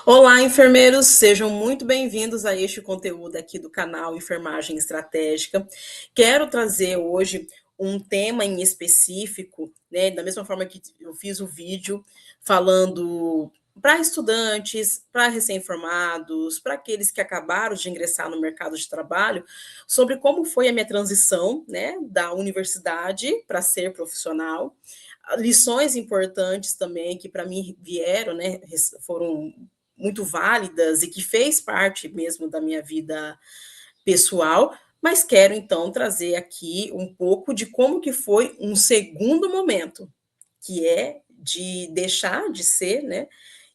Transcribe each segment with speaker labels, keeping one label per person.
Speaker 1: Olá, enfermeiros, sejam muito bem-vindos a este conteúdo aqui do canal Enfermagem Estratégica. Quero trazer hoje um tema em específico, né, da mesma forma que eu fiz o vídeo falando para estudantes, para recém-formados, para aqueles que acabaram de ingressar no mercado de trabalho, sobre como foi a minha transição, né, da universidade para ser profissional. Lições importantes também que para mim vieram, né, foram muito válidas e que fez parte mesmo da minha vida pessoal, mas quero então trazer aqui um pouco de como que foi um segundo momento, que é de deixar de ser, né,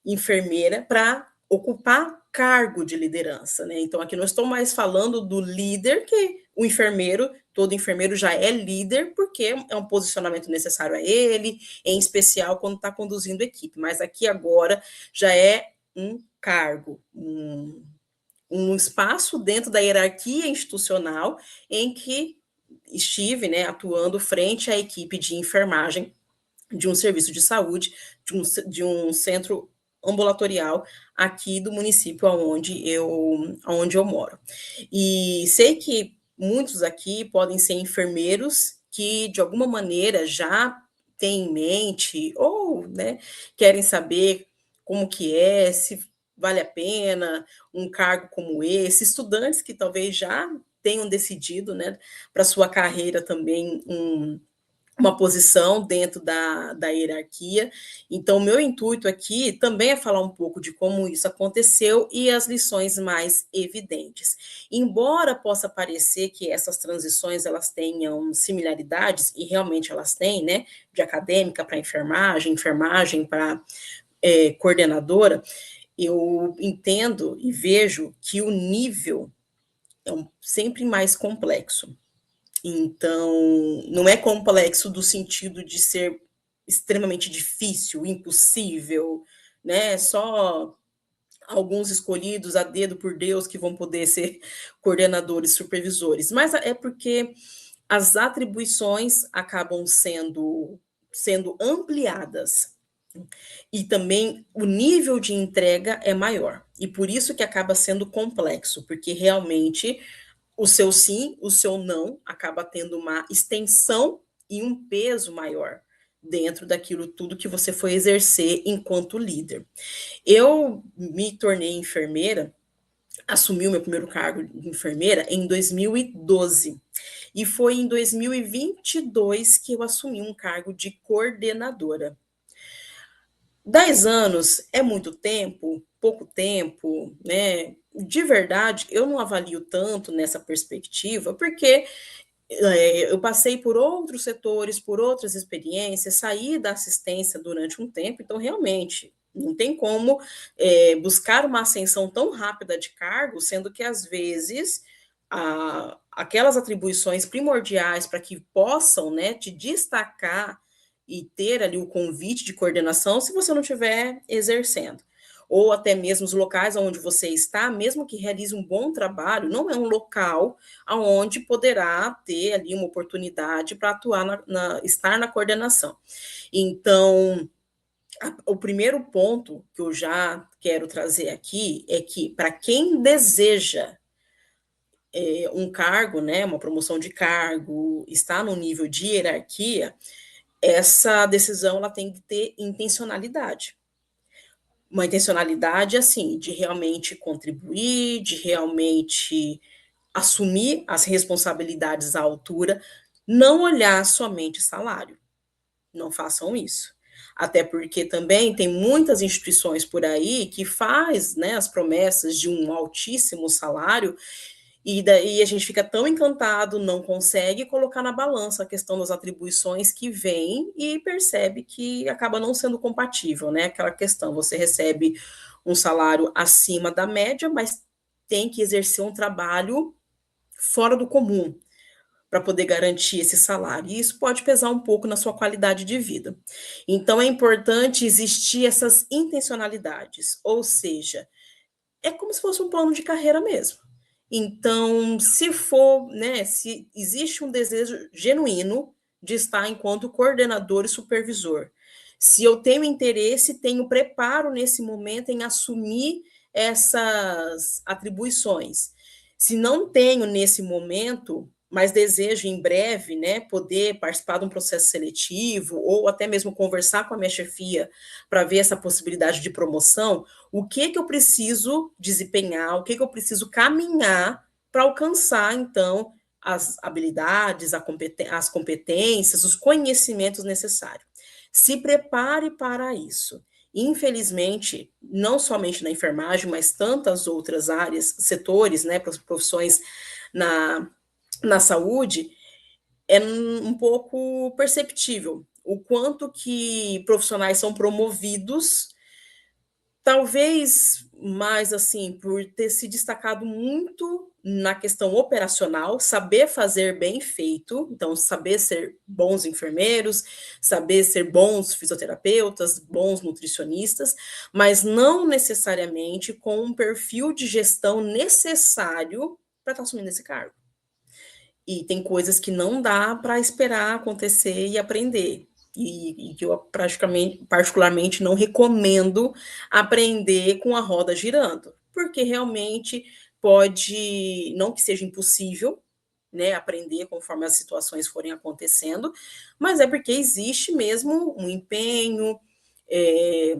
Speaker 1: enfermeira para ocupar cargo de liderança, né? Então aqui não estou mais falando do líder, que o enfermeiro, todo enfermeiro já é líder, porque é um posicionamento necessário a ele, em especial quando está conduzindo equipe, mas aqui agora já é um cargo, um espaço dentro da hierarquia institucional em que estive, né, atuando frente à equipe de enfermagem de um serviço de saúde, de um centro ambulatorial aqui do município onde eu moro. E sei que muitos aqui podem ser enfermeiros que, de alguma maneira, já têm em mente ou, né, querem saber como que é, se vale a pena um cargo como esse, estudantes que talvez já tenham decidido, né, para sua carreira também uma posição dentro da hierarquia. Então, meu intuito aqui também é falar um pouco de como isso aconteceu e as lições mais evidentes. Embora possa parecer que essas transições elas tenham similaridades, e realmente elas têm, né? De acadêmica para enfermagem, enfermagem para coordenadora, eu entendo e vejo que o nível é sempre mais complexo. Então, não é complexo do sentido de ser extremamente difícil, impossível, né? Só alguns escolhidos a dedo por Deus que vão poder ser coordenadores, supervisores, mas é porque as atribuições acabam sendo ampliadas e também o nível de entrega é maior. E por isso que acaba sendo complexo, porque realmente o seu sim, o seu não, acaba tendo uma extensão e um peso maior dentro daquilo tudo que você foi exercer enquanto líder. Eu me tornei enfermeira, assumi o meu primeiro cargo de enfermeira em 2012. E foi em 2022 que eu assumi um cargo de coordenadora. 10 anos é muito tempo, pouco tempo, né? De verdade, eu não avalio tanto nessa perspectiva, porque eu passei por outros setores, por outras experiências, saí da assistência durante um tempo, então realmente não tem como buscar uma ascensão tão rápida de cargo, sendo que às vezes aquelas atribuições primordiais para que possam, né, te destacar e ter ali o convite de coordenação, se você não estiver exercendo. Ou até mesmo os locais onde você está, mesmo que realize um bom trabalho, não é um local aonde poderá ter ali uma oportunidade para atuar estar na coordenação. Então, o primeiro ponto que eu já quero trazer aqui é que para quem deseja um cargo, né, uma promoção de cargo, está no nível de hierarquia, essa decisão ela tem que ter intencionalidade. Uma intencionalidade assim de realmente contribuir, de realmente assumir as responsabilidades à altura, não olhar somente salário. Não façam isso. Até porque também tem muitas instituições por aí que faz, né, as promessas de um altíssimo salário e daí a gente fica tão encantado, não consegue colocar na balança a questão das atribuições que vem e percebe que acaba não sendo compatível, né? Aquela questão, você recebe um salário acima da média, mas tem que exercer um trabalho fora do comum para poder garantir esse salário. E isso pode pesar um pouco na sua qualidade de vida. Então, é importante existir essas intencionalidades, ou seja, é como se fosse um plano de carreira mesmo. Então, se for, né, se existe um desejo genuíno de estar enquanto coordenador e supervisor, Se eu tenho interesse, tenho preparo nesse momento em assumir essas atribuições. Se não tenho nesse momento, mas desejo em breve, né, poder participar de um processo seletivo ou até mesmo conversar com a minha chefia para ver essa possibilidade de promoção, o que que eu preciso desempenhar, o que que eu preciso caminhar para alcançar, então, as habilidades, as competências, os conhecimentos necessários. Se prepare para isso. Infelizmente, não somente na enfermagem, mas tantas outras áreas, setores, né, profissões na, na saúde, é um pouco perceptível o quanto que profissionais são promovidos. Talvez mais, assim, por ter se destacado muito na questão operacional, saber fazer bem feito, então saber ser bons enfermeiros, saber ser bons fisioterapeutas, bons nutricionistas, mas não necessariamente com um perfil de gestão necessário para estar assumindo esse cargo. E tem coisas que não dá para esperar acontecer e aprender. E que eu particularmente não recomendo aprender com a roda girando, porque realmente pode, não que seja impossível, né, aprender conforme as situações forem acontecendo, mas é porque existe mesmo um empenho, é,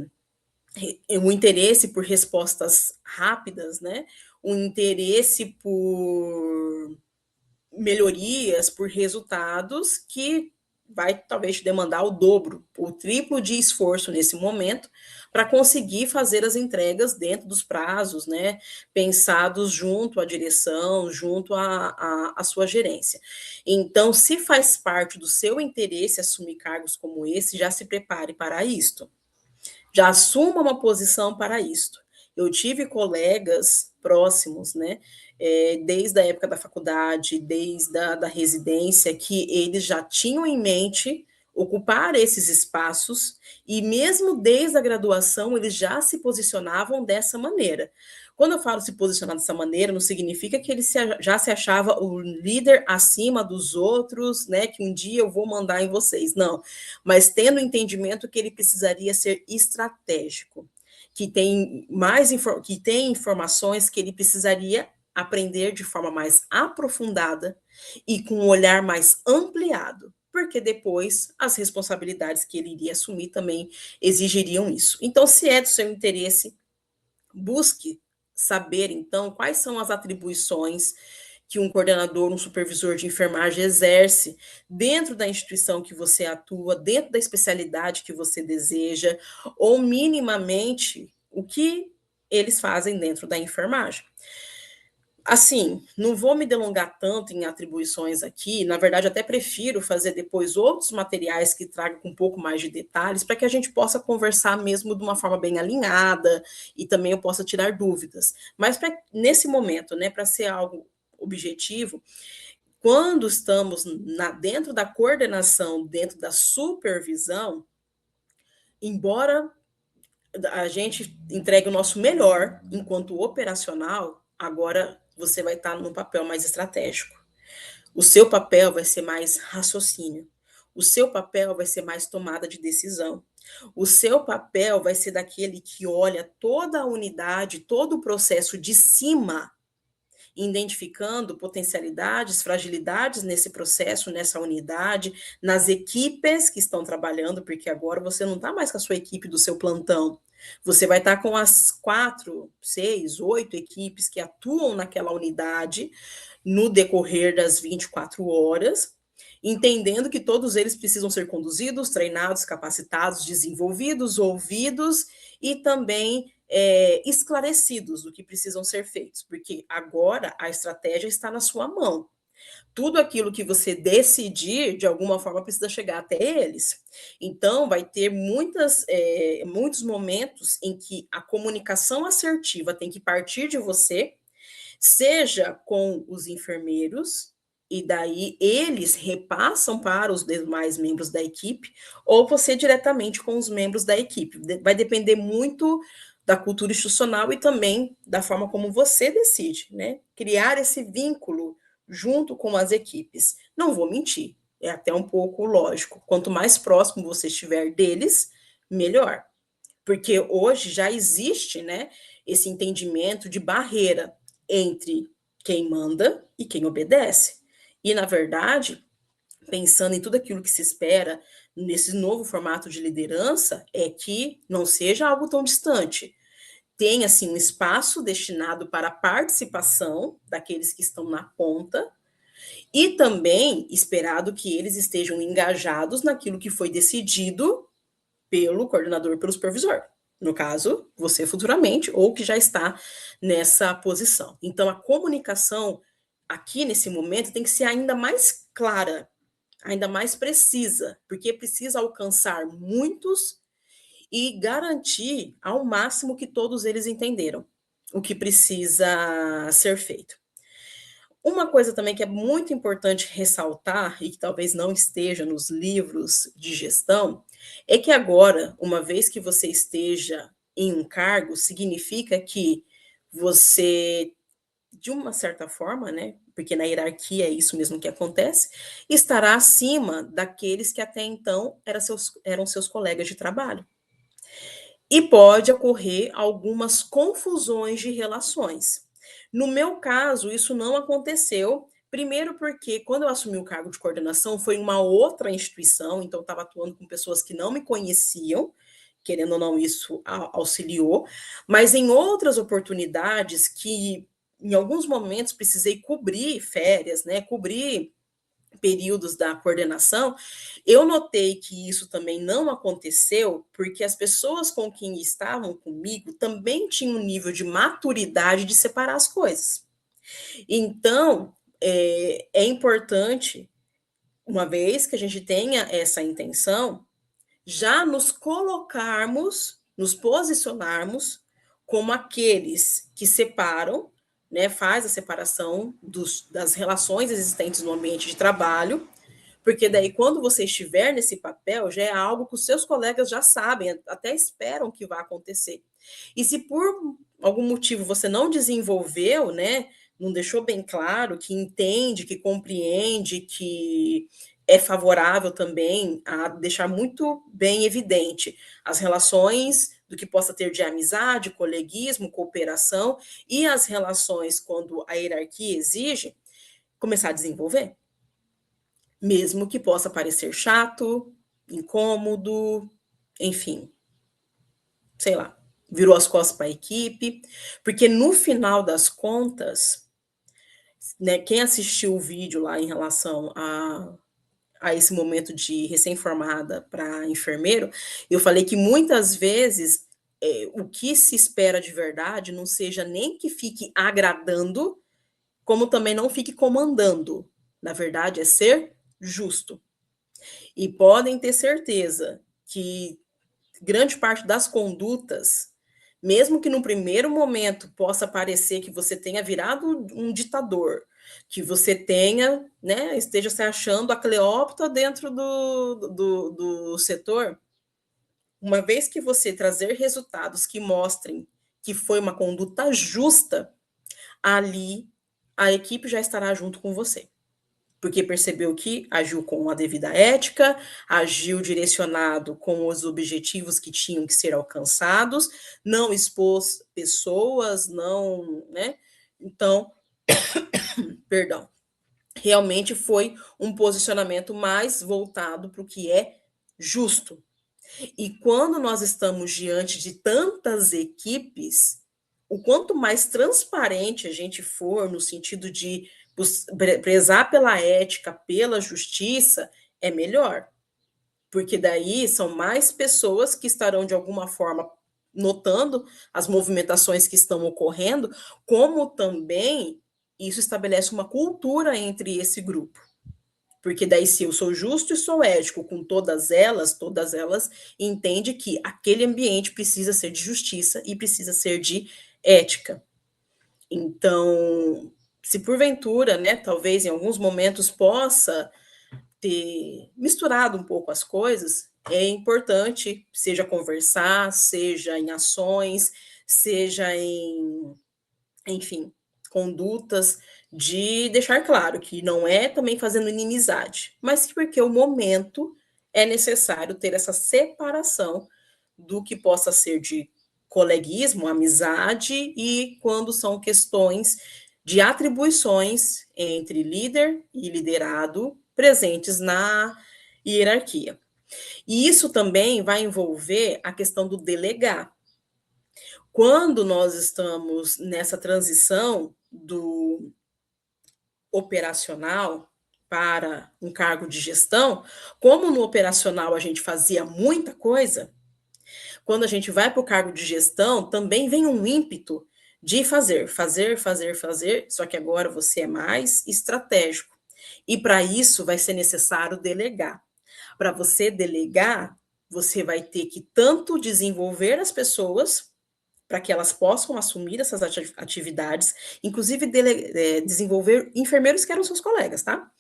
Speaker 1: um interesse por respostas rápidas, né, um interesse por melhorias, por resultados que vai talvez te demandar o dobro, o triplo de esforço nesse momento para conseguir fazer as entregas dentro dos prazos, né, pensados junto à direção, junto à sua gerência. Então, se faz parte do seu interesse assumir cargos como esse, já se prepare para isto. Já assuma uma posição para isto. Eu tive colegas próximos, né, desde a época da faculdade, desde a da residência, que eles já tinham em mente ocupar esses espaços, e mesmo desde a graduação, eles já se posicionavam dessa maneira. Quando eu falo se posicionar dessa maneira, não significa que ele já se achava o líder acima dos outros, né, que um dia eu vou mandar em vocês, não. Mas tendo o entendimento que ele precisaria ser estratégico, que tem que tem informações que ele precisaria aprender de forma mais aprofundada e com um olhar mais ampliado, porque depois as responsabilidades que ele iria assumir também exigiriam isso. Então, se é do seu interesse, busque saber então quais são as atribuições que um coordenador, um supervisor de enfermagem exerce dentro da instituição que você atua, dentro da especialidade que você deseja, ou minimamente o que eles fazem dentro da enfermagem. Assim, não vou me delongar tanto em atribuições aqui, na verdade, até prefiro fazer depois outros materiais que tragam com um pouco mais de detalhes, para que a gente possa conversar mesmo de uma forma bem alinhada e também eu possa tirar dúvidas. Mas nesse momento, né, para ser algo objetivo, quando estamos dentro da coordenação, dentro da supervisão, embora a gente entregue o nosso melhor enquanto operacional, agora você vai estar num papel mais estratégico. O seu papel vai ser mais raciocínio. O seu papel vai ser mais tomada de decisão. O seu papel vai ser daquele que olha toda a unidade, todo o processo de cima, identificando potencialidades, fragilidades nesse processo, nessa unidade, nas equipes que estão trabalhando, porque agora você não está mais com a sua equipe do seu plantão. Você vai estar com as 4, 6, 8 equipes que atuam naquela unidade no decorrer das 24 horas, entendendo que todos eles precisam ser conduzidos, treinados, capacitados, desenvolvidos, ouvidos e também esclarecidos do que precisam ser feitos, porque agora a estratégia está na sua mão. Tudo aquilo que você decidir, de alguma forma, precisa chegar até eles. Então, vai ter muitos momentos em que a comunicação assertiva tem que partir de você, seja com os enfermeiros, e daí eles repassam para os demais membros da equipe, ou você diretamente com os membros da equipe. Vai depender muito da cultura institucional e também da forma como você decide, né? Criar esse vínculo junto com as equipes. Não vou mentir, é até um pouco lógico. Quanto mais próximo você estiver deles, melhor. Porque hoje já existe, né, esse entendimento de barreira entre quem manda e quem obedece. E, na verdade, pensando em tudo aquilo que se espera nesse novo formato de liderança, é que não seja algo tão distante. Tenha, assim, um espaço destinado para a participação daqueles que estão na ponta e também esperado que eles estejam engajados naquilo que foi decidido pelo coordenador, pelo supervisor. No caso, você futuramente, ou que já está nessa posição. Então, a comunicação aqui nesse momento tem que ser ainda mais clara, ainda mais precisa, porque precisa alcançar muitos e garantir ao máximo que todos eles entenderam o que precisa ser feito. Uma coisa também que é muito importante ressaltar, e que talvez não esteja nos livros de gestão, é que agora, uma vez que você esteja em um cargo, significa que você, de uma certa forma, né, porque na hierarquia é isso mesmo que acontece, estará acima daqueles que até então eram seus colegas de trabalho. E pode ocorrer algumas confusões de relações. No meu caso, isso não aconteceu. Primeiro, porque quando eu assumi o cargo de coordenação foi em uma outra instituição, então estava atuando com pessoas que não me conheciam, querendo ou não, isso auxiliou. Mas em outras oportunidades, que em alguns momentos precisei cobrir férias, né? Cobrir períodos da coordenação, eu notei que isso também não aconteceu, porque as pessoas com quem estavam comigo também tinham um nível de maturidade de separar as coisas. Então, é importante, uma vez que a gente tenha essa intenção, já nos colocarmos, nos posicionarmos como aqueles que separam, né, faz a separação das relações existentes no ambiente de trabalho, porque daí, quando você estiver nesse papel, já é algo que os seus colegas já sabem, até esperam que vá acontecer. E se por algum motivo você não desenvolveu, né, não deixou bem claro que entende, que compreende, que é favorável também a deixar muito bem evidente as relações do que possa ter de amizade, coleguismo, cooperação e as relações quando a hierarquia exige, começar a desenvolver. Mesmo que possa parecer chato, incômodo, enfim, sei lá, virou as costas para a equipe, porque no final das contas, né, quem assistiu o vídeo lá em relação a esse momento de recém-formada para enfermeiro, eu falei que muitas vezes o que se espera de verdade não seja nem que fique agradando, como também não fique comandando. Na verdade, é ser justo. E podem ter certeza que grande parte das condutas, mesmo que no primeiro momento possa parecer que você tenha virado um ditador, que você tenha, né, esteja se achando a Cleópatra dentro do setor, uma vez que você trazer resultados que mostrem que foi uma conduta justa, ali a equipe já estará junto com você, porque percebeu que agiu com a devida ética, agiu direcionado com os objetivos que tinham que ser alcançados, não expôs pessoas, não, né? Então, perdão, realmente foi um posicionamento mais voltado para o que é justo. E quando nós estamos diante de tantas equipes, o quanto mais transparente a gente for, no sentido de prezar pela ética, pela justiça, é melhor. Porque daí são mais pessoas que estarão, de alguma forma, notando as movimentações que estão ocorrendo, como também isso estabelece uma cultura entre esse grupo. Porque daí, se eu sou justo e sou ético com todas elas entendem que aquele ambiente precisa ser de justiça e precisa ser de ética. Então, se porventura, né, talvez em alguns momentos possa ter misturado um pouco as coisas, é importante, seja conversar, seja em ações, seja em, enfim, condutas, de deixar claro que não é também fazendo inimizade, mas porque o momento é necessário ter essa separação do que possa ser de coleguismo, amizade, e quando são questões de atribuições entre líder e liderado presentes na hierarquia. E isso também vai envolver a questão do delegar. Quando nós estamos nessa transição do operacional para um cargo de gestão, como no operacional a gente fazia muita coisa, quando a gente vai para o cargo de gestão, também vem um ímpeto de fazer, fazer, fazer, fazer, só que agora você é mais estratégico. E para isso vai ser necessário delegar. Para você delegar, você vai ter que tanto desenvolver as pessoas para que elas possam assumir essas atividades, inclusive desenvolver enfermeiros que eram seus colegas, tá?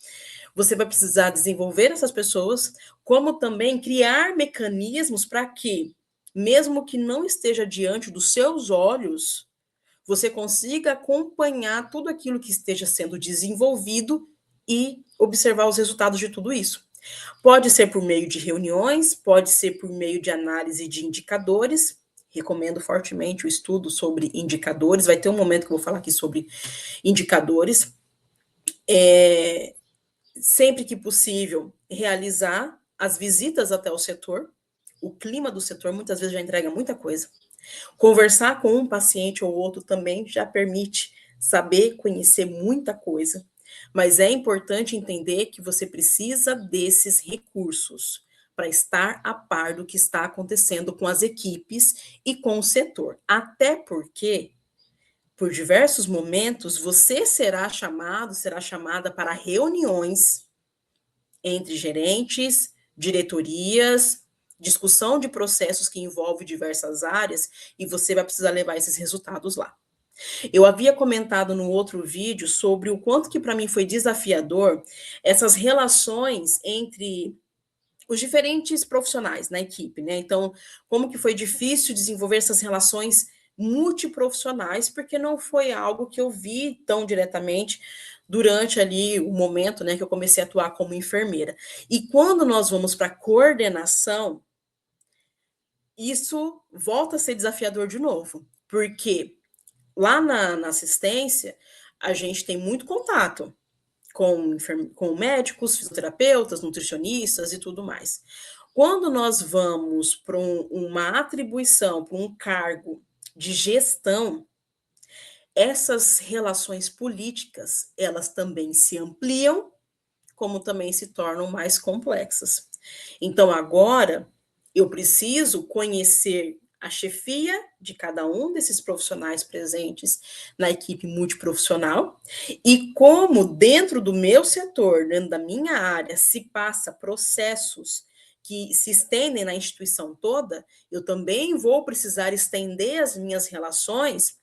Speaker 1: Você vai precisar desenvolver essas pessoas, como também criar mecanismos para que, mesmo que não esteja diante dos seus olhos, você consiga acompanhar tudo aquilo que esteja sendo desenvolvido e observar os resultados de tudo isso. Pode ser por meio de reuniões, pode ser por meio de análise de indicadores. Recomendo fortemente o estudo sobre indicadores. Vai ter um momento que eu vou falar aqui sobre indicadores. Sempre que possível, realizar as visitas até o setor. O clima do setor muitas vezes já entrega muita coisa. Conversar com um paciente ou outro também já permite saber, conhecer muita coisa. Mas é importante entender que você precisa desses recursos para estar a par do que está acontecendo com as equipes e com o setor. Até porque, por diversos momentos, você será chamado, será chamada para reuniões entre gerentes, diretorias, discussão de processos que envolvem diversas áreas, e você vai precisar levar esses resultados lá. Eu havia comentado no outro vídeo sobre o quanto que para mim foi desafiador essas relações entre os diferentes profissionais na equipe, né? Então, como que foi difícil desenvolver essas relações multiprofissionais, porque não foi algo que eu vi tão diretamente durante ali o momento, né, que eu comecei a atuar como enfermeira. E quando nós vamos para coordenação, isso volta a ser desafiador de novo, porque lá na assistência, a gente tem muito contato com médicos, fisioterapeutas, nutricionistas e tudo mais. Quando nós vamos para uma atribuição, para um cargo de gestão, essas relações políticas, elas também se ampliam, como também se tornam mais complexas. Então, agora, eu preciso conhecer a chefia de cada um desses profissionais presentes na equipe multiprofissional e como dentro do meu setor, dentro da minha área, se passa processos que se estendem na instituição toda, eu também vou precisar estender as minhas relações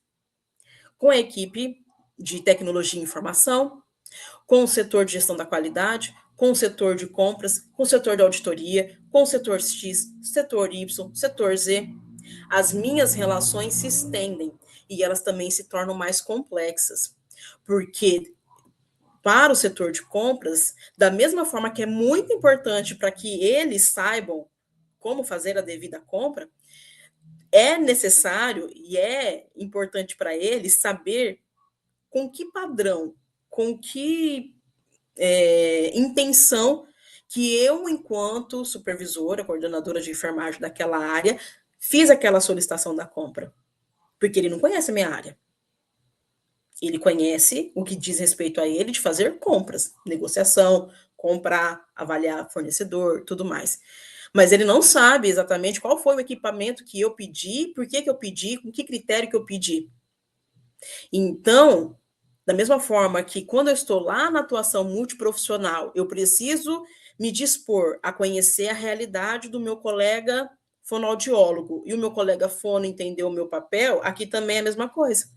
Speaker 1: com a equipe de tecnologia e informação, com o setor de gestão da qualidade, com o setor de compras, com o setor de auditoria, com o setor X, setor Y, setor Z. As minhas relações se estendem e elas também se tornam mais complexas, porque para o setor de compras, da mesma forma que é muito importante para que eles saibam como fazer a devida compra, é necessário e é importante para eles saber com que padrão, com que intenção que eu, enquanto supervisora, coordenadora de enfermagem daquela área, fiz aquela solicitação da compra. Porque ele não conhece a minha área. Ele conhece o que diz respeito a ele de fazer compras, negociação, comprar, avaliar fornecedor, tudo mais. Mas ele não sabe exatamente qual foi o equipamento que eu pedi, por que eu pedi, com que critério que eu pedi. Então, da mesma forma que quando eu estou lá na atuação multiprofissional, eu preciso me dispor a conhecer a realidade do meu colega fonoaudiólogo e o meu colega fono entender o meu papel, aqui também é a mesma coisa.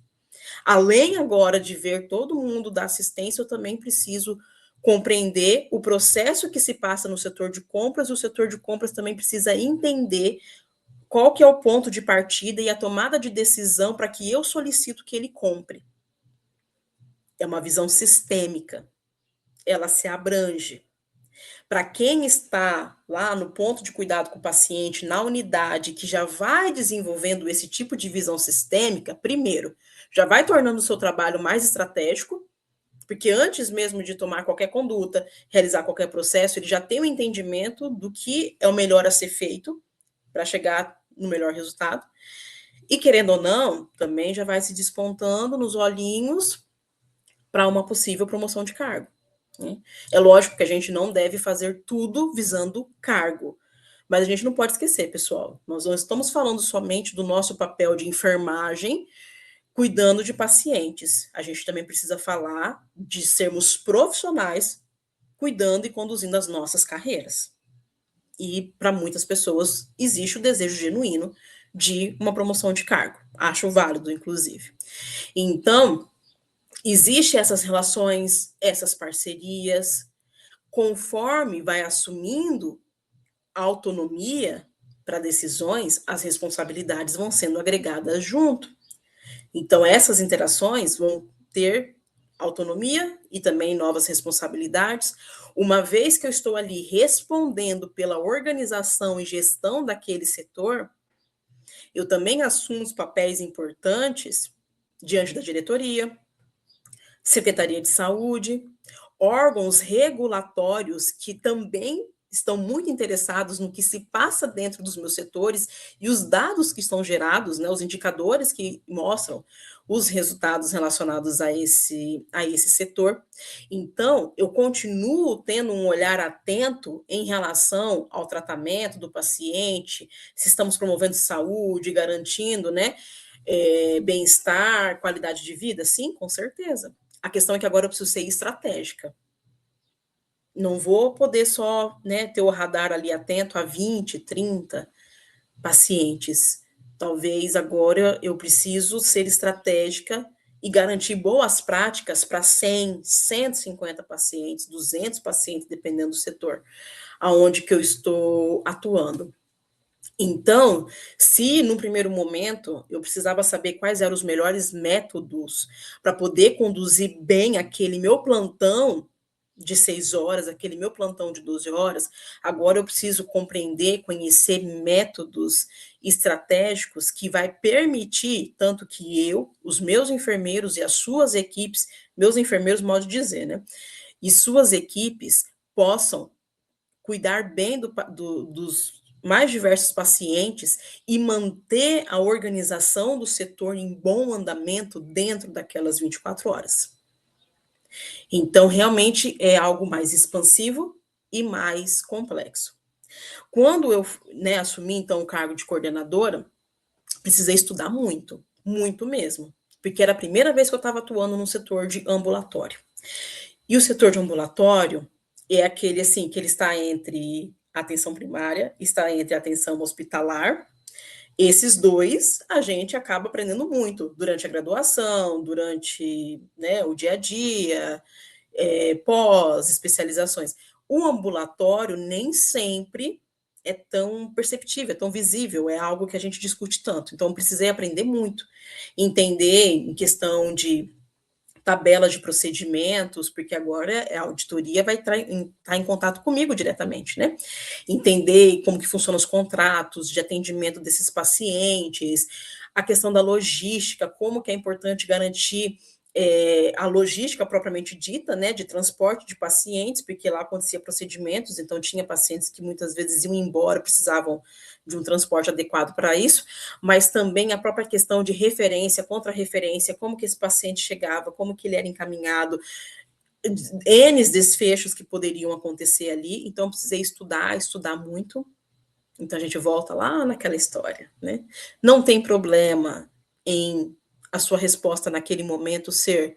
Speaker 1: Além agora de ver todo mundo da assistência, eu também preciso compreender o processo que se passa no setor de compras, e o setor de compras também precisa entender qual que é o ponto de partida e a tomada de decisão para que eu solicito que ele compre. É uma visão sistêmica, ela se abrange. Para quem está lá no ponto de cuidado com o paciente, na unidade, que já vai desenvolvendo esse tipo de visão sistêmica, primeiro, já vai tornando o seu trabalho mais estratégico, porque antes mesmo de tomar qualquer conduta, realizar qualquer processo, ele já tem um entendimento do que é o melhor a ser feito para chegar no melhor resultado. E querendo ou não, também já vai se despontando nos olhinhos para uma possível promoção de cargo. Né? É lógico que a gente não deve fazer tudo visando cargo, mas a gente não pode esquecer, pessoal, nós não estamos falando somente do nosso papel de enfermagem cuidando de pacientes. A gente também precisa falar de sermos profissionais cuidando e conduzindo as nossas carreiras. E para muitas pessoas existe o desejo genuíno de uma promoção de cargo. Acho válido, inclusive. Então, existem essas relações, essas parcerias, conforme vai assumindo a autonomia para decisões, as responsabilidades vão sendo agregadas junto. Então, essas interações vão ter autonomia e também novas responsabilidades, uma vez que eu estou ali respondendo pela organização e gestão daquele setor, eu também assumo os papéis importantes diante da diretoria, Secretaria de Saúde, órgãos regulatórios que também estão muito interessados no que se passa dentro dos meus setores e os dados que estão gerados, né, os indicadores que mostram os resultados relacionados a esse setor. Então, eu continuo tendo um olhar atento em relação ao tratamento do paciente, se estamos promovendo saúde, garantindo, né, bem-estar, qualidade de vida? Sim, com certeza. A questão é que agora eu preciso ser estratégica. Não vou poder só, né, ter o radar ali atento a 20, 30 pacientes. Talvez agora eu preciso ser estratégica e garantir boas práticas para 100, 150 pacientes, 200 pacientes, dependendo do setor, aonde que eu estou atuando. Então, se no primeiro momento eu precisava saber quais eram os melhores métodos para poder conduzir bem aquele meu plantão de 6 horas, aquele meu plantão de 12 horas, agora eu preciso compreender, conhecer métodos estratégicos que vai permitir tanto que eu, os meus enfermeiros e as suas equipes, meus enfermeiros, modo de dizer, né? E suas equipes possam cuidar bem dos mais diversos pacientes e manter a organização do setor em bom andamento dentro daquelas 24 horas. Então, realmente é algo mais expansivo e mais complexo. Quando eu, né, assumi, então, o cargo de coordenadora, precisei estudar muito, muito mesmo, porque era a primeira vez que eu estava atuando no setor de ambulatório. E o setor de ambulatório é aquele, assim, que ele está entre a atenção primária, está entre a atenção hospitalar. Esses dois, a gente acaba aprendendo muito durante a graduação, durante, né, o dia a dia, pós-especializações. O ambulatório nem sempre é tão perceptível, é tão visível, é algo que a gente discute tanto. Então, precisei aprender muito, entender em questão de tabela de procedimentos, porque agora a auditoria vai estar em contato comigo diretamente, né? Entender como que funcionam os contratos de atendimento desses pacientes, a questão da logística, como que é importante garantir a logística propriamente dita, né, de transporte de pacientes, porque lá acontecia procedimentos, então tinha pacientes que muitas vezes iam embora, precisavam de um transporte adequado para isso, mas também a própria questão de referência, contra-referência, como que esse paciente chegava, como que ele era encaminhado, N desfechos que poderiam acontecer ali, então precisei estudar muito, então a gente volta lá naquela história, né? Não tem problema em a sua resposta naquele momento ser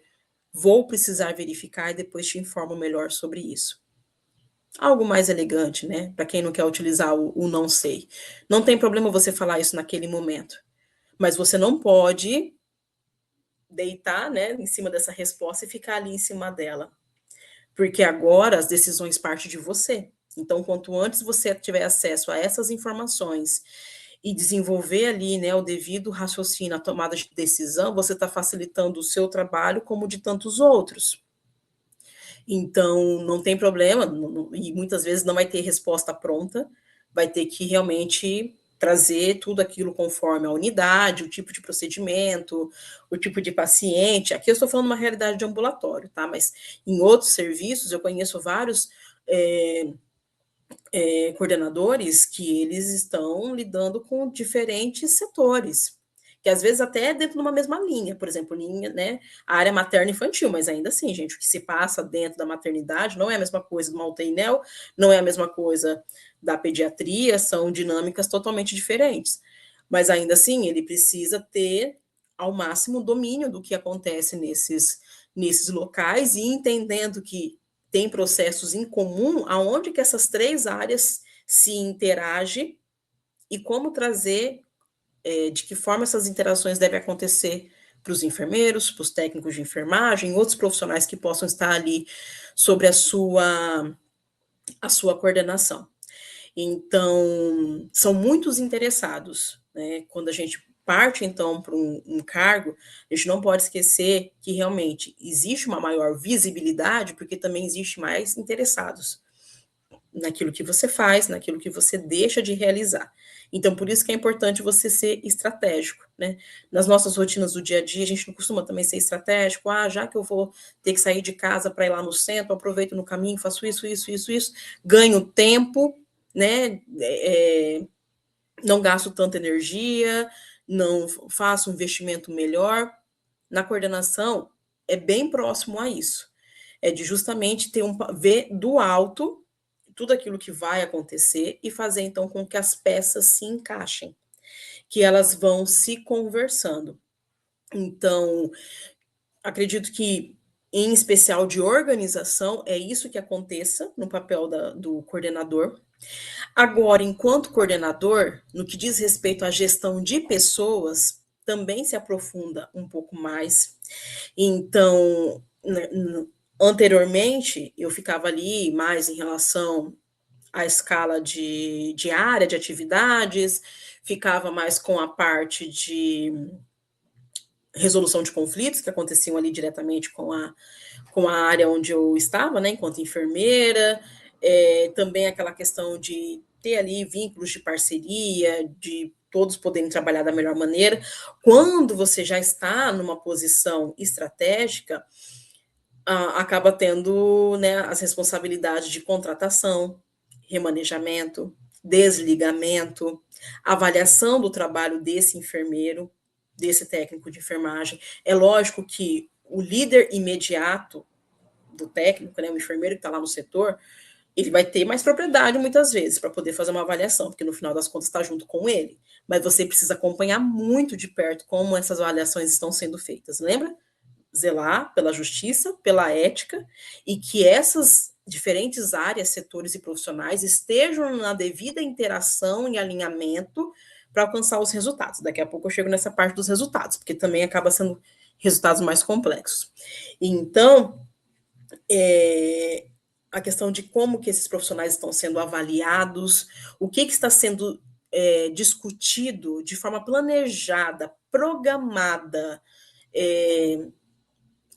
Speaker 1: vou precisar verificar e depois te informo melhor sobre isso. Algo mais elegante, né? Para quem não quer utilizar o não sei. Não tem problema você falar isso naquele momento, mas você não pode deitar, né, em cima dessa resposta e ficar ali em cima dela, porque agora as decisões partem de você. Então, quanto antes você tiver acesso a essas informações e desenvolver ali, né, o devido raciocínio, a tomada de decisão, você está facilitando o seu trabalho como de tantos outros. Então, não tem problema, e muitas vezes não vai ter resposta pronta, vai ter que realmente trazer tudo aquilo conforme a unidade, o tipo de procedimento, o tipo de paciente. Aqui eu estou falando uma realidade de ambulatório, tá? Mas em outros serviços eu conheço vários coordenadores que eles estão lidando com diferentes setores, que às vezes até é dentro de uma mesma linha, por exemplo, linha, né, a área materna infantil, mas ainda assim, gente, o que se passa dentro da maternidade não é a mesma coisa do uma UTI-NEO, não é a mesma coisa da pediatria, são dinâmicas totalmente diferentes. Mas ainda assim, ele precisa ter ao máximo domínio do que acontece nesses locais e entendendo que tem processos em comum aonde que essas três áreas se interagem e como trazer, de que forma essas interações devem acontecer para os enfermeiros, para os técnicos de enfermagem, outros profissionais que possam estar ali sobre a sua coordenação. Então, são muitos interessados, né? Quando a gente parte, então, para um cargo, a gente não pode esquecer que realmente existe uma maior visibilidade, porque também existe mais interessados naquilo que você faz, naquilo que você deixa de realizar. Então, por isso que é importante você ser estratégico, né? Nas nossas rotinas do dia a dia, a gente não costuma também ser estratégico. Ah, já que eu vou ter que sair de casa para ir lá no centro, aproveito no caminho, faço isso, ganho tempo, né? Não gasto tanta energia, não faço um investimento melhor. Na coordenação, é bem próximo a isso. É de justamente ver do alto tudo aquilo que vai acontecer e fazer então com que as peças se encaixem, que elas vão se conversando. Então, acredito que, em especial de organização, é isso que aconteça no papel do coordenador. Agora, enquanto coordenador, no que diz respeito à gestão de pessoas, também se aprofunda um pouco mais. Então, anteriormente, eu ficava ali mais em relação à escala de área, de atividades, ficava mais com a parte de resolução de conflitos, que aconteciam ali diretamente com a área onde eu estava, né, enquanto enfermeira, também aquela questão de ter ali vínculos de parceria, de todos poderem trabalhar da melhor maneira. Quando você já está numa posição estratégica, acaba tendo, né, as responsabilidades de contratação, remanejamento, desligamento, avaliação do trabalho desse enfermeiro, desse técnico de enfermagem. É lógico que o líder imediato do técnico, né, o enfermeiro que está lá no setor, ele vai ter mais propriedade muitas vezes para poder fazer uma avaliação, porque no final das contas está junto com ele. Mas você precisa acompanhar muito de perto como essas avaliações estão sendo feitas. Lembra? Zelar pela justiça, pela ética, e que essas diferentes áreas, setores e profissionais estejam na devida interação e alinhamento para alcançar os resultados. Daqui a pouco eu chego nessa parte dos resultados, porque também acaba sendo resultados mais complexos. Então, a questão de como que esses profissionais estão sendo avaliados, o que está sendo discutido de forma planejada, programada,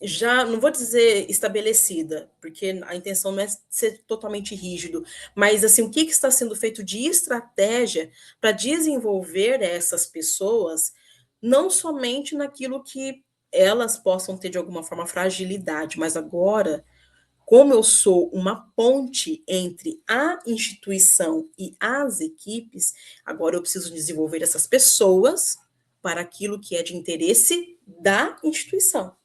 Speaker 1: já não vou dizer estabelecida, porque a intenção não é ser totalmente rígido, mas assim, o que está sendo feito de estratégia para desenvolver essas pessoas, não somente naquilo que elas possam ter de alguma forma fragilidade, mas agora, como eu sou uma ponte entre a instituição e as equipes, agora eu preciso desenvolver essas pessoas para aquilo que é de interesse da instituição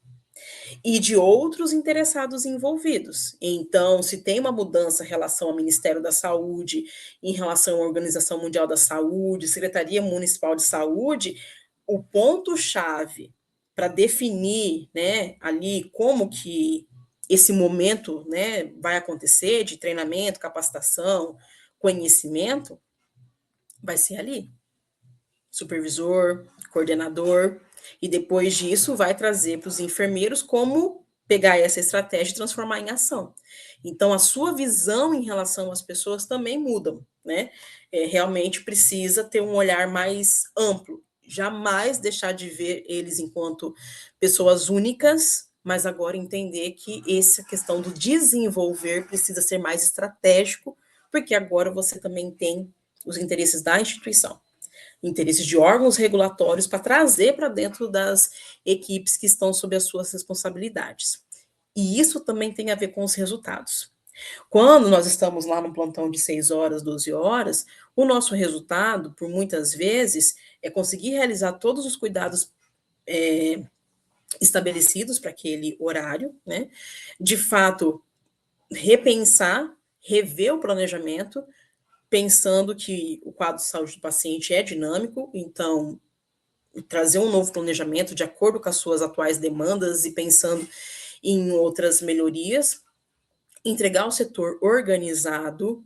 Speaker 1: e de outros interessados envolvidos. Então, se tem uma mudança em relação ao Ministério da Saúde, em relação à Organização Mundial da Saúde, Secretaria Municipal de Saúde, o ponto-chave para definir, né, ali como que esse momento, né, vai acontecer de treinamento, capacitação, conhecimento, vai ser ali. Supervisor, coordenador, e depois disso vai trazer para os enfermeiros como pegar essa estratégia e transformar em ação. Então, a sua visão em relação às pessoas também muda, né? Realmente precisa ter um olhar mais amplo, jamais deixar de ver eles enquanto pessoas únicas, mas agora entender que essa questão do desenvolver precisa ser mais estratégico, porque agora você também tem os interesses da instituição, interesses de órgãos regulatórios para trazer para dentro das equipes que estão sob as suas responsabilidades. E isso também tem a ver com os resultados. Quando nós estamos lá no plantão de 6 horas, 12 horas, o nosso resultado, por muitas vezes, é conseguir realizar todos os cuidados estabelecidos para aquele horário, né? De fato, repensar, rever o planejamento, pensando que o quadro de saúde do paciente é dinâmico, então trazer um novo planejamento de acordo com as suas atuais demandas e pensando em outras melhorias, entregar o setor organizado,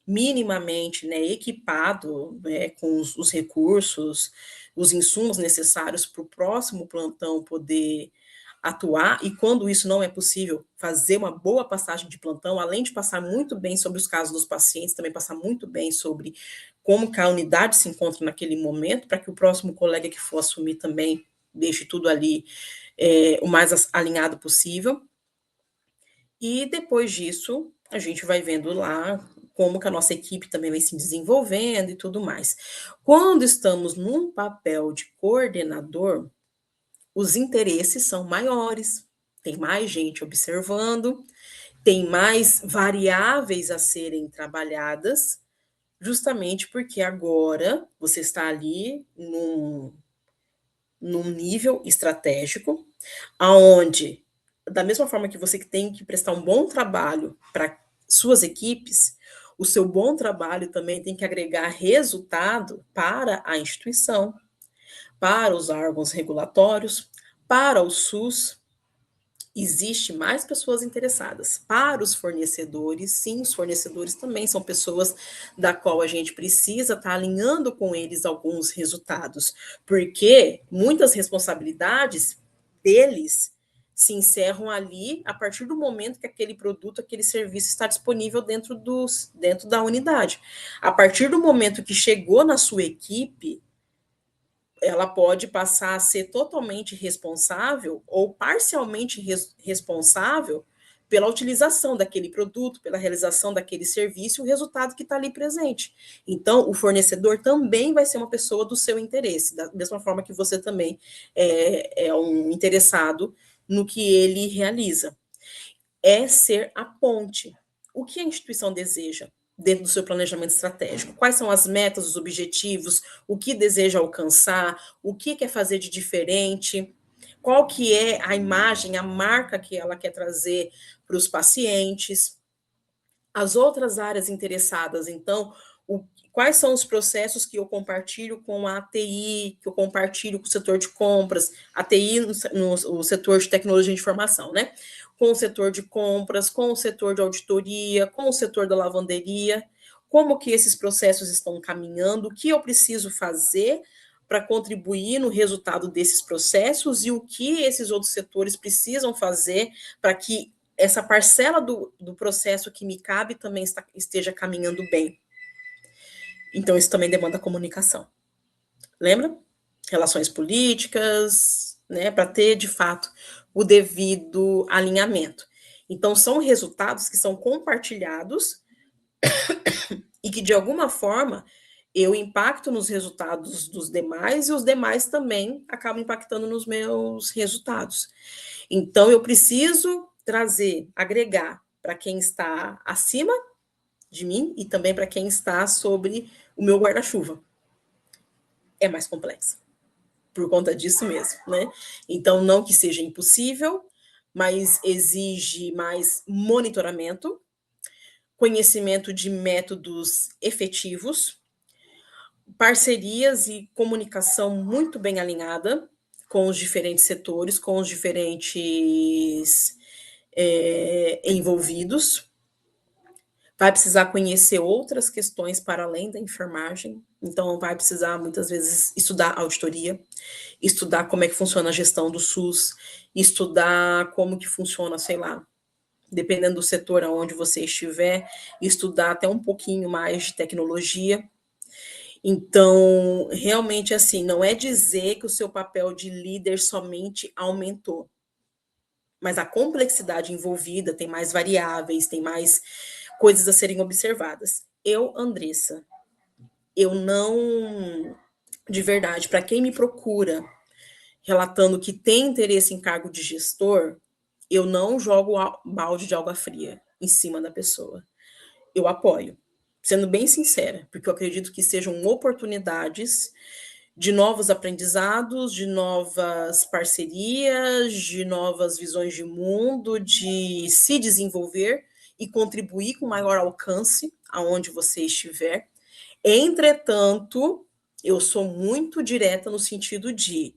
Speaker 1: minimamente, né, equipado, né, com os recursos, os insumos necessários para o próximo plantão poder atuar, e quando isso não é possível, fazer uma boa passagem de plantão, além de passar muito bem sobre os casos dos pacientes, também passar muito bem sobre como que a unidade se encontra naquele momento, para que o próximo colega que for assumir também deixe tudo ali o mais alinhado possível. E depois disso, a gente vai vendo lá como que a nossa equipe também vai se desenvolvendo e tudo mais. Quando estamos num papel de coordenador, os interesses são maiores, tem mais gente observando, tem mais variáveis a serem trabalhadas, justamente porque agora você está ali num nível estratégico, aonde, da mesma forma que você tem que prestar um bom trabalho para suas equipes, o seu bom trabalho também tem que agregar resultado para a instituição, para os órgãos regulatórios, para o SUS. Existe mais pessoas interessadas. Para os fornecedores, sim, os fornecedores também são pessoas da qual a gente precisa estar alinhando com eles alguns resultados, porque muitas responsabilidades deles se encerram ali a partir do momento que aquele produto, aquele serviço está disponível dentro da unidade. A partir do momento que chegou na sua equipe, ela pode passar a ser totalmente responsável ou parcialmente responsável pela utilização daquele produto, pela realização daquele serviço, o resultado que está ali presente. Então, o fornecedor também vai ser uma pessoa do seu interesse, da mesma forma que você também é um interessado no que ele realiza. É ser a ponte. O que a instituição deseja dentro do seu planejamento estratégico? Quais são as metas, os objetivos, o que deseja alcançar, o que quer fazer de diferente, qual que é a imagem, a marca que ela quer trazer para os pacientes, as outras áreas interessadas, então, quais são os processos que eu compartilho com a TI, que eu compartilho com o setor de compras, a TI no setor de tecnologia de informação, né? Com o setor de compras, com o setor de auditoria, com o setor da lavanderia, como que esses processos estão caminhando, o que eu preciso fazer para contribuir no resultado desses processos e o que esses outros setores precisam fazer para que essa parcela do processo que me cabe também esteja caminhando bem. Então, isso também demanda comunicação. Lembra? Relações políticas, né, para ter, de fato, o devido alinhamento. Então, são resultados que são compartilhados e que, de alguma forma, eu impacto nos resultados dos demais e os demais também acabam impactando nos meus resultados. Então, eu preciso trazer, agregar para quem está acima de mim e também para quem está sobre o meu guarda-chuva. É mais complexo, por conta disso mesmo, né? Então, não que seja impossível, mas exige mais monitoramento, conhecimento de métodos efetivos, parcerias e comunicação muito bem alinhada com os diferentes setores, com os diferentes envolvidos. Vai precisar conhecer outras questões para além da enfermagem, então vai precisar muitas vezes estudar auditoria, estudar como é que funciona a gestão do SUS, estudar como que funciona, sei lá, dependendo do setor aonde você estiver, estudar até um pouquinho mais de tecnologia. Então, realmente assim, não é dizer que o seu papel de líder somente aumentou, mas a complexidade envolvida tem mais variáveis, tem mais coisas a serem observadas. Eu, Andressa, eu não, de verdade, para quem me procura relatando que tem interesse em cargo de gestor, eu não jogo balde de água fria em cima da pessoa. Eu apoio, sendo bem sincera, porque eu acredito que sejam oportunidades de novos aprendizados, de novas parcerias, de novas visões de mundo, de se desenvolver e contribuir com maior alcance aonde você estiver. Entretanto, eu sou muito direta no sentido de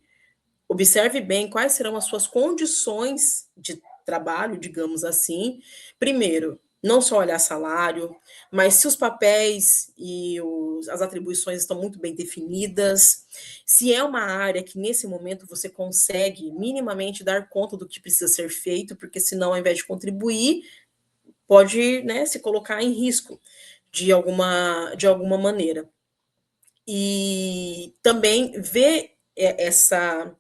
Speaker 1: observe bem quais serão as suas condições de trabalho, digamos assim. Primeiro, não só olhar salário, mas se os papéis e as atribuições estão muito bem definidas, se é uma área que nesse momento você consegue minimamente dar conta do que precisa ser feito, porque senão, ao invés de contribuir, pode, né, se colocar em risco de alguma maneira. E também ver essa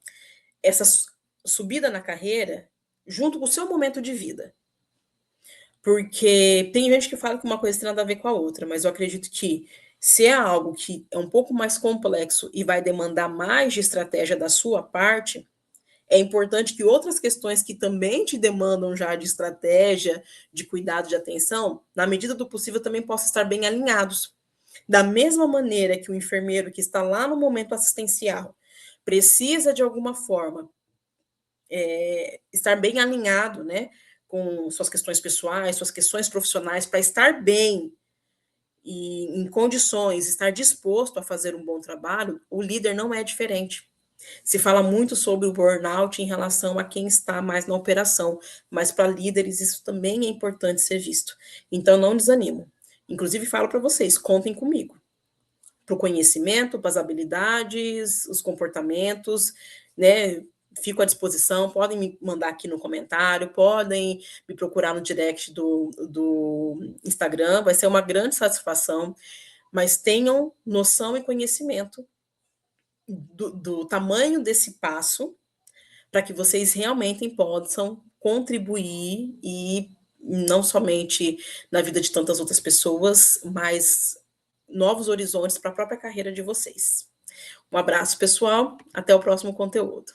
Speaker 1: subida na carreira junto com o seu momento de vida. Porque tem gente que fala que uma coisa tem nada a ver com a outra, mas eu acredito que se é algo que é um pouco mais complexo e vai demandar mais de estratégia da sua parte, é importante que outras questões que também te demandam já de estratégia, de cuidado, de atenção, na medida do possível também possam estar bem alinhados. Da mesma maneira que o enfermeiro que está lá no momento assistencial precisa, de alguma forma, estar bem alinhado, né, com suas questões pessoais, suas questões profissionais, para estar bem e em condições, estar disposto a fazer um bom trabalho, o líder não é diferente. Se fala muito sobre o burnout em relação a quem está mais na operação, mas para líderes isso também é importante ser visto. Então não desanimo. Inclusive falo para vocês, contem comigo. Para o conhecimento, para as habilidades, os comportamentos, né? Fico à disposição, podem me mandar aqui no comentário, podem me procurar no direct do Instagram, vai ser uma grande satisfação, mas tenham noção e conhecimento do tamanho desse passo para que vocês realmente possam contribuir e não somente na vida de tantas outras pessoas, mas novos horizontes para a própria carreira de vocês. Um abraço, pessoal. Até o próximo conteúdo.